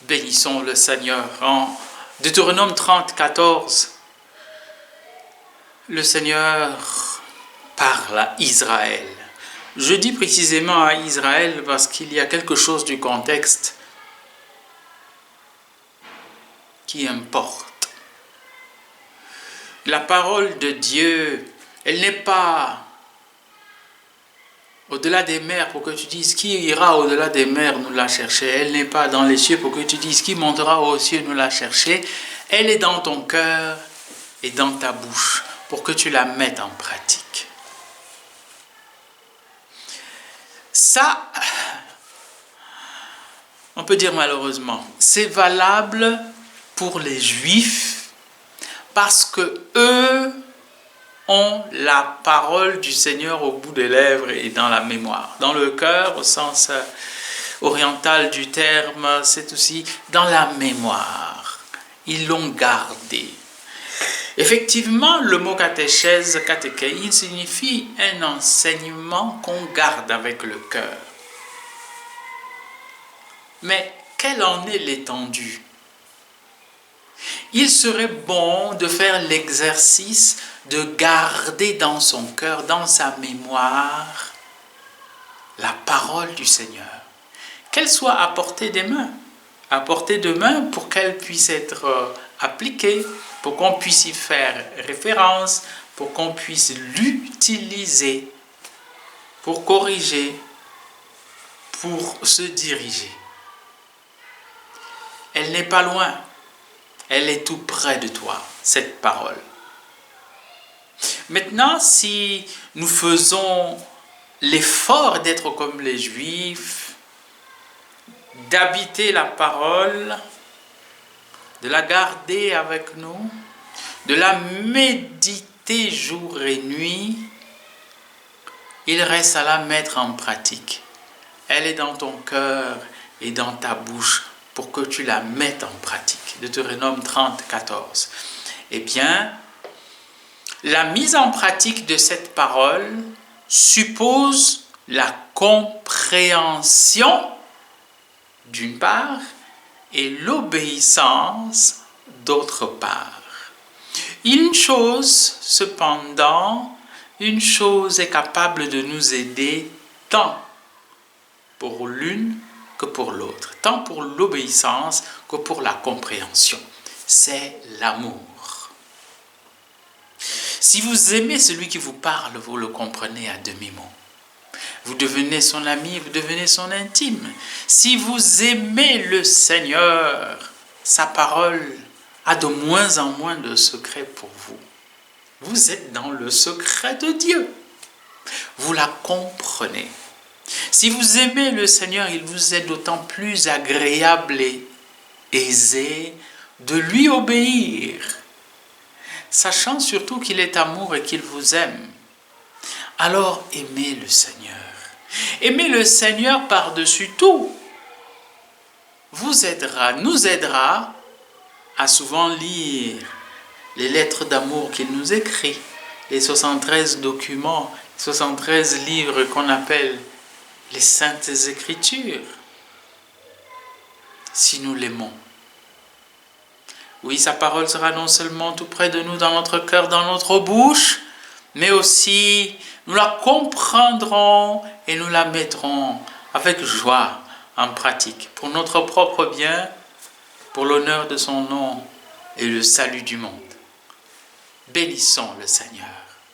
Bénissons le Seigneur. En Deutéronome 30, 14, le Seigneur parle à Israël. Je dis précisément à Israël parce qu'il y a quelque chose du contexte qui importe. La parole de Dieu, elle n'est pas au-delà des mers pour que tu dises qui ira au-delà des mers nous la chercher. Elle n'est pas dans les cieux pour que tu dises qui montera aux cieux nous la chercher. Elle est dans ton cœur et dans ta bouche pour que tu la mettes en pratique. Ça, on peut dire malheureusement, c'est valable pour les Juifs parce que eux ont la parole du Seigneur au bout des lèvres et dans la mémoire. Dans le cœur, au sens oriental du terme, c'est aussi dans la mémoire. Ils l'ont gardé. Effectivement, le mot catéchèse, catéchéine, signifie un enseignement qu'on garde avec le cœur. Mais quelle en est l'étendue? Il serait bon de faire l'exercice de garder dans son cœur, dans sa mémoire, la parole du Seigneur. Qu'elle soit à portée des mains. À portée de main pour qu'elle puisse être appliquée, pour qu'on puisse y faire référence, pour qu'on puisse l'utiliser, pour corriger, pour se diriger. Elle n'est pas loin. Elle est tout près de toi, cette parole. Maintenant, si nous faisons l'effort d'être comme les Juifs, d'habiter la parole, de la garder avec nous, de la méditer jour et nuit, il reste à la mettre en pratique. Elle est dans ton cœur et dans ta bouche pour que tu la mettes en pratique. Deutéronome 30, 14. Eh bien, la mise en pratique de cette parole suppose la compréhension d'une part et l'obéissance d'autre part. Une chose, cependant, une chose est capable de nous aider tant pour l'une que pour l'autre, tant pour l'obéissance que pour la compréhension. C'est l'amour. Si vous aimez celui qui vous parle, vous le comprenez à demi-mot. Vous devenez son ami, vous devenez son intime. Si vous aimez le Seigneur, sa parole a de moins en moins de secrets pour vous. Vous êtes dans le secret de Dieu. Vous la comprenez. Si vous aimez le Seigneur, il vous est d'autant plus agréable et aisé de lui obéir, sachant surtout qu'il est amour et qu'il vous aime. Alors aimez le Seigneur. Aimez le Seigneur par-dessus tout. Nous aidera à souvent lire les lettres d'amour qu'il nous écrit, les 73 documents, 73 livres qu'on appelle les Saintes Écritures, si nous l'aimons. Oui, sa parole sera non seulement tout près de nous, dans notre cœur, dans notre bouche, mais aussi nous la comprendrons et nous la mettrons avec joie en pratique, pour notre propre bien, pour l'honneur de son nom et le salut du monde. Bénissons le Seigneur.